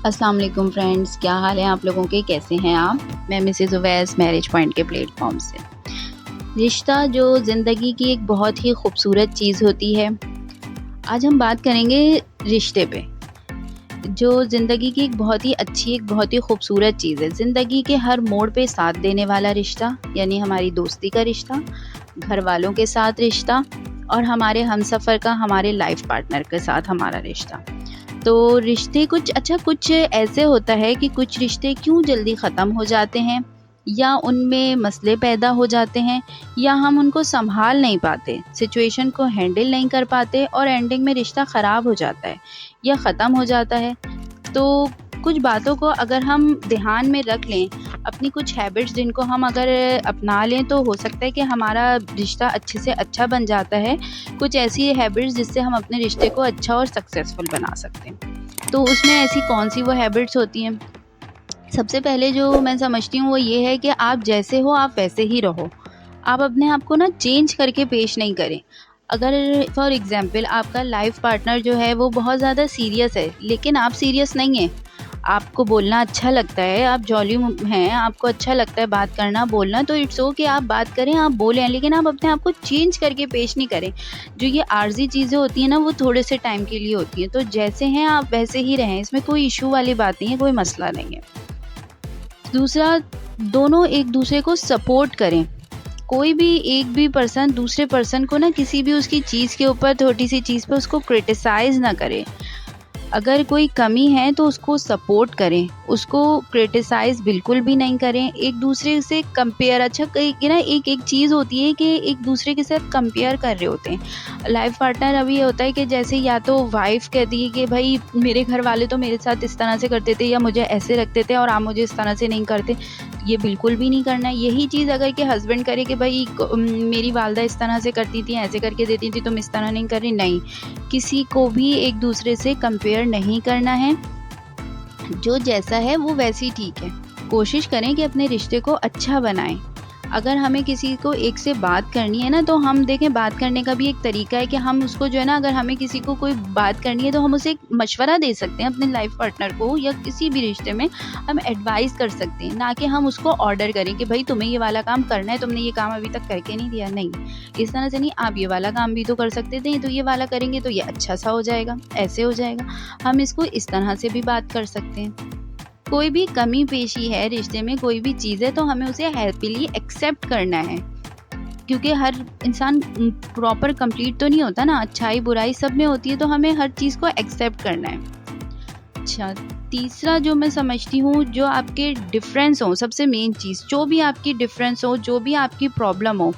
अस्सलाम वालेकुम फ्रेंड्स, क्या हाल है आप लोगों के, कैसे हैं आप। मैं मिसेज़ उवैस मैरिज पॉइंट के प्लेटफॉर्म से। रिश्ता जो ज़िंदगी की एक बहुत ही खूबसूरत चीज़ होती है। आज हम बात करेंगे रिश्ते पे, जो ज़िंदगी की एक बहुत ही अच्छी, एक बहुत ही खूबसूरत चीज़ है। ज़िंदगी के हर मोड़ पे साथ देने वाला रिश्ता, यानी हमारी दोस्ती का रिश्ता, घर वालों के साथ रिश्ता और हमारे हमसफ़र का, हमारे लाइफ पार्टनर के साथ हमारा रिश्ता। तो रिश्ते कुछ ऐसे होता है कि कुछ रिश्ते क्यों जल्दी ख़त्म हो जाते हैं, या उनमें मसले पैदा हो जाते हैं, या हम उनको सँभाल नहीं पाते, सिचुएशन को हैंडल नहीं कर पाते और एंडिंग में रिश्ता ख़राब हो जाता है या ख़त्म हो जाता है। तो कुछ बातों को अगर हम ध्यान में रख लें, अपनी कुछ हैबिट्स जिनको हम अगर अपना लें, तो हो सकता है कि हमारा रिश्ता अच्छे से अच्छा बन जाता है। कुछ ऐसी हैबिट्स जिससे हम अपने रिश्ते को अच्छा और सक्सेसफुल बना सकते हैं। तो उसमें ऐसी कौन-सी वो हैबिट्स होती हैं? सबसे पहले जो मैं समझती हूँ वो ये है कि आप जैसे हो आप वैसे ही रहो। आप अपने आप को ना चेंज करके पेश नहीं करें। अगर फॉर एग्ज़ाम्पल आपका लाइफ़ पार्टनर जो है वो बहुत ज़्यादा सीरियस है, लेकिन आप सीरियस नहीं हैं। आपको बोलना अच्छा लगता है, आप जॉली हैं, आपको अच्छा लगता है बात करना, बोलना, तो इट्स ओके, आप बात करें, आप बोलें, लेकिन आप अपने आप को चेंज करके पेश नहीं करें। जो ये आर्ज़ी चीज़ें होती हैं ना, वो थोड़े से टाइम के लिए होती हैं। तो जैसे हैं आप वैसे ही रहें, इसमें कोई इश्यू वाली बात नहीं है, कोई मसला नहीं है। दूसरा, दोनों एक दूसरे को सपोर्ट करें। कोई भी एक भी पर्सन दूसरे पर्सन को ना किसी भी उसकी चीज़ के ऊपर, छोटी-सी चीज़ पे उसको क्रिटिसाइज़ ना करे। अगर कोई कमी है तो उसको सपोर्ट करें, उसको क्रिटिसाइज़ बिल्कुल भी नहीं करें। एक दूसरे से कंपेयर, अच्छा कई कि ना एक चीज़ होती है कि एक दूसरे के साथ कंपेयर कर रहे होते हैं। लाइफ़ पार्टनर अभी ये होता है कि जैसे या तो वाइफ़ कहती है कि भई मेरे घर वाले तो मेरे साथ इस तरह से करते थे या मुझे ऐसे रखते थे और आप मुझे इस तरह से नहीं करते। ये बिल्कुल भी नहीं करना है। यही चीज़ अगर कि हस्बैंड करे कि भई मेरी वालदा इस तरह से करती थी, ऐसे करके देती थी, तुम इस तरह नहीं कर रही, नहीं। किसी को भी एक दूसरे से कंपेयर नहीं करना है। जो जैसा है वो वैसे ही ठीक है। कोशिश करें कि अपने रिश्ते को अच्छा बनाएँ। अगर हमें किसी को एक से बात करनी है ना, तो हम देखें, बात करने का भी एक तरीका है कि हम उसको जो है ना, अगर हमें किसी को कोई बात करनी है तो हम उसे एक मशवरा दे सकते हैं अपने लाइफ पार्टनर को, या किसी भी रिश्ते में हम एडवाइस कर सकते हैं, ना कि हम उसको ऑर्डर करें कि भाई तुम्हें ये वाला काम करना है, तुमने ये काम अभी तक करके नहीं दिया। नहीं, इस तरह से नहीं, आप ये वाला काम भी तो कर सकते थे, तो ये वाला करेंगे तो ये अच्छा सा हो जाएगा, ऐसे हो जाएगा। हम इसको इस तरह से भी बात कर सकते हैं। कोई भी कमी पेशी है रिश्ते में, कोई भी चीज़ है, तो हमें उसे हैप्पीली एक्सेप्ट करना है, क्योंकि हर इंसान प्रॉपर कंप्लीट तो नहीं होता ना, अच्छाई बुराई सब में होती है, तो हमें हर चीज़ को एक्सेप्ट करना है। अच्छा, तीसरा जो मैं समझती हूँ, जो आपके डिफरेंस हो, सबसे मेन चीज़, जो भी आपकी डिफरेंस हो, जो भी आपकी प्रॉब्लम हो,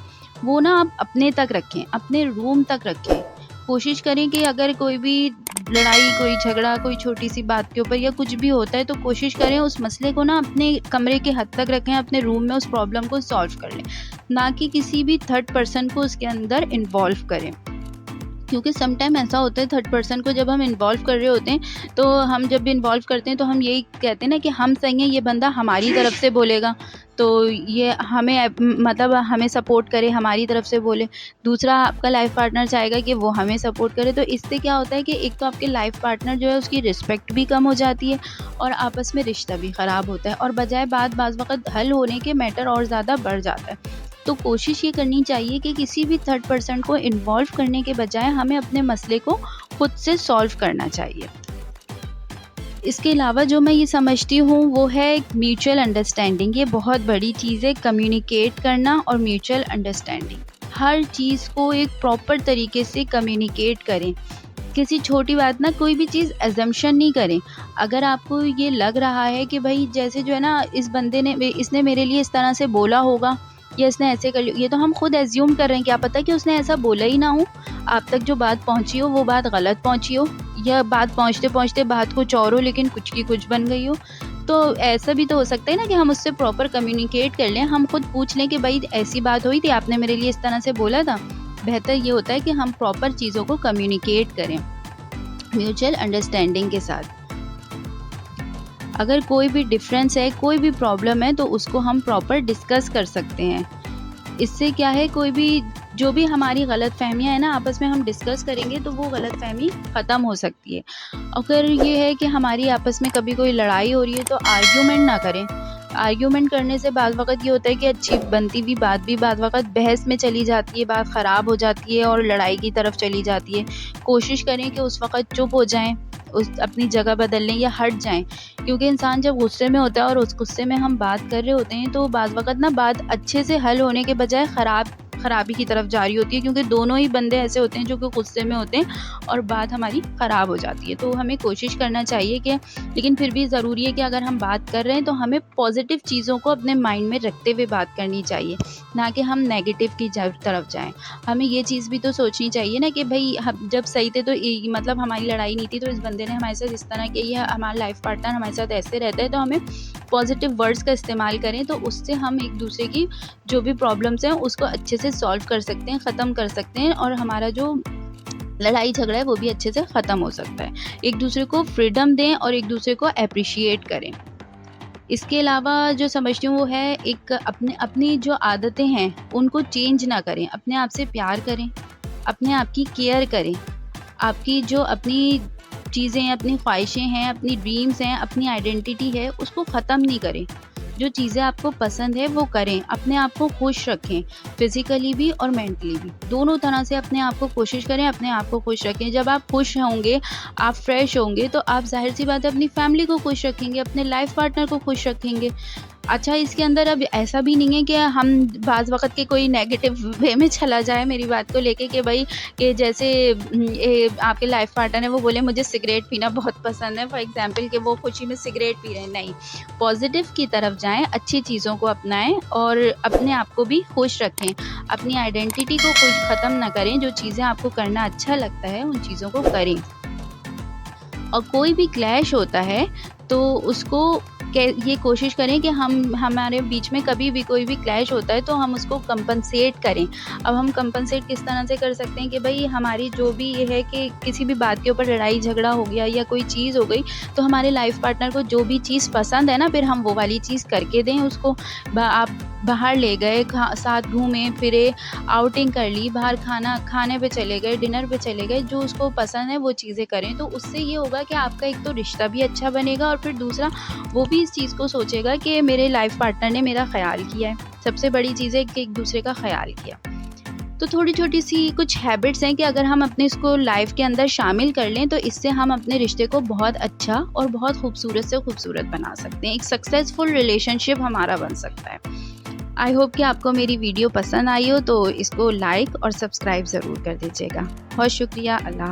वो ना आप अपने तक रखें, अपने रूम तक रखें। कोशिश करें कि अगर कोई भी लड़ाई, कोई झगड़ा, कोई छोटी-सी बात के ऊपर या कुछ भी होता है, तो कोशिश करें उस मसले को ना अपने कमरे के हद तक रखें, अपने रूम में उस प्रॉब्लम को सॉल्व कर लें, ना कि किसी भी थर्ड पर्सन को उसके अंदर इन्वॉल्व करें। क्योंकि सम टाइम ऐसा होता है, थर्ड पर्सन को जब हम इन्वॉल्व कर रहे होते हैं, तो हम जब भी इन्वॉल्व करते हैं तो हम यही कहते हैं ना कि हम सही हैं, ये बंदा हमारी तरफ से बोलेगा, तो ये हमें मतलब हमें सपोर्ट करे, हमारी तरफ से बोले। दूसरा, आपका लाइफ पार्टनर चाहेगा कि वो हमें सपोर्ट करे, तो इससे क्या होता है कि एक तो आपके लाइफ पार्टनर जो है उसकी रिस्पेक्ट भी कम हो जाती है और आपस में रिश्ता भी ख़राब होता है, और बजाय बात बाज़ वक़्त हल होने के मैटर और ज़्यादा बढ़ जाता है। तो कोशिश ये करनी चाहिए कि किसी भी थर्ड पर्सन को इन्वॉल्व करने के बजाय हमें अपने मसले को खुद से सॉल्व करना चाहिए। इसके अलावा जो मैं ये समझती हूँ वो है म्यूचुअल अंडरस्टैंडिंग। ये बहुत बड़ी चीज़ है, कम्युनिकेट करना और म्यूचुअल अंडरस्टैंडिंग। हर चीज़ को एक प्रॉपर तरीके से कम्युनिकेट करें। किसी छोटी बात ना, कोई भी चीज़ अज़म्पशन नहीं करें। अगर आपको ये लग रहा है कि भई जैसे जो है ना, इस बंदे ने इसने मेरे लिए इस तरह से बोला होगा या इसने ऐसे कर लिया, ये तो हम खुद एज़्यूम कर रहे हैं, क्या पता कि उसने ऐसा बोला ही ना हो। आप तक जो बात पहुँची हो वो बात गलत पहुँची हो, या बात पहुँचते-पहुँचते बात कुछ और हो लेकिन कुछ की कुछ बन गई हो। तो ऐसा भी तो हो सकता है ना कि हम उससे प्रॉपर कम्युनिकेट कर लें, हम खुद पूछ लें कि भई ऐसी बात हुई थी, आपने मेरे लिए इस तरह से बोला था। बेहतर ये होता है कि हम प्रॉपर चीज़ों को कम्युनिकेट करें म्यूचुअल अंडरस्टैंडिंग के साथ। अगर कोई भी डिफरेंस है, कोई भी प्रॉब्लम है, तो उसको हम प्रॉपर डिस्कस कर सकते हैं। इससे क्या है, कोई भी जो भी हमारी गलतफ़हमियाँ हैं ना आपस में हम डिस्कस करेंगे तो वो गलतफ़हमी ख़त्म हो सकती है। अगर ये है कि हमारी आपस में कभी कोई लड़ाई हो रही है तो आर्ग्यूमेंट ना करें। आर्ग्यूमेंट करने से बाद वक़्त ये होता है कि अच्छी बनती हुई बात भी बाद वक़्त बहस में चली जाती है, बात ख़राब हो जाती है और लड़ाई की तरफ चली जाती है। कोशिश करें कि उस वक़्त चुप हो जाएँ, उस अपनी जगह बदल लें या हट जाएँ, क्योंकि इंसान जब गुस्से में होता है और उस गुस्से में हम बात कर रहे होते हैं तो बाद वक़्त ना बात अच्छे से हल होने के बजाय खराबी की तरफ जा रही होती है, क्योंकि दोनों ही बंदे ऐसे होते हैं जो कि गुस्से में होते हैं और बात हमारी ख़राब हो जाती है। तो हमें कोशिश करना चाहिए कि लेकिन फिर भी ज़रूरी है कि अगर हम बात कर रहे हैं तो हमें पॉज़िटिव चीज़ों को अपने माइंड में रखते हुए बात करनी चाहिए, ना कि हम नेगेटिव की तरफ जाएँ। हमें ये चीज़ भी तो सोचनी चाहिए ना कि भई हम जब सही थे तो मतलब हमारी लड़ाई नहीं थी तो इस बंदे ने हमारे साथ इस तरह किया, या हमारा लाइफ़ पार्टनर हमारे साथ ऐसे रहता है, तो हमें पॉज़िटिव वर्ड्स का इस्तेमाल करें तो उससे हम एक दूसरे की जो भी प्रॉब्लम्स हैं उसको अच्छे से सॉल्व कर सकते हैं, ख़त्म कर सकते हैं और हमारा जो लड़ाई झगड़ा है वो भी अच्छे से ख़त्म हो सकता है। एक दूसरे को फ्रीडम दें और एक दूसरे को एप्रिशिएट करें। इसके अलावा जो समझती हूँ वो है एक अपनी जो आदतें हैं उनको चेंज ना करें, अपने आप से प्यार करें, अपने आप की केयर करें। आपकी जो अपनी चीज़ें हैं, अपनी ख्वाहिशें हैं, अपनी ड्रीम्स हैं, अपनी आइडेंटिटी है, उसको ख़त्म नहीं करें। जो चीज़ें आपको पसंद है वो करें, अपने आप को खुश रखें, फ़िज़िकली भी और मेंटली भी। दोनों तरह से अपने आप को कोशिश करें, अपने आप को खुश रखें। जब आप खुश होंगे, आप फ्रेश होंगे तो आप ज़ाहिर-सी बात है अपनी फ़ैमिली को खुश रखेंगे, अपने लाइफ़ पार्टनर को खुश रखेंगे। अच्छा, इसके अंदर अब ऐसा भी नहीं है कि हम बाज़ वक़्त के कोई नेगेटिव वे में चला जाए मेरी बात को लेके कि भई कि जैसे ये आपके लाइफ़ पार्टनर है वो बोले मुझे सिगरेट पीना बहुत पसंद है, फॉर एग्ज़ाम्पल कि वो खुशी में सिगरेट पी रहे हैं, नहीं। पॉज़िटिव की तरफ जाएँ, अच्छी चीज़ों को अपनाएँ और अपने आप को भी खुश रखें। अपनी आइडेंटिटी को ख़त्म ना करें, जो चीज़ें आपको करना अच्छा लगता है उन चीज़ों को करें। और कोई भी क्लैश होता है तो उसको ये कोशिश करें कि हमारे बीच में कभी भी कोई भी क्लैश होता है तो हम उसको कंपनसेट करें। अब हम कंपनसेट किस तरह से कर सकते हैं कि भई हमारी जो भी ये है कि किसी भी बात के ऊपर लड़ाई झगड़ा हो गया या कोई चीज़ हो गई तो हमारे लाइफ़ पार्टनर को जो भी चीज़ पसंद है ना फिर हम वो वाली चीज़ करके दें उसको। आप बाहर ले गए, साथ घूमे फिरे, आउटिंग कर ली, बाहर खाने पे चले गए, डिनर पे चले गए, जो उसको पसंद है वो चीज़ें करें। तो उससे ये होगा कि आपका एक तो रिश्ता भी अच्छा बनेगा और फिर दूसरा वो भी इस चीज़ को सोचेगा कि मेरे लाइफ़ पार्टनर ने मेरा ख़याल किया है। सबसे बड़ी चीज़ है कि एक दूसरे का ख़याल किया। तो थोड़ी छोटी-सी कुछ हैबिट्स हैं कि अगर हम अपने इसको लाइफ़ के अंदर शामिल कर लें तो इससे हम अपने रिश्ते को बहुत अच्छा और बहुत खूबसूरत से खूबसूरत बना सकते हैं। एक सक्सेसफुल रिलेशनशिप हमारा बन सकता है। आई होप कि आपको मेरी वीडियो पसंद आई हो तो इसको लाइक और सब्सक्राइब ज़रूर कर दीजिएगा। बहुत शुक्रिया। अल्लाह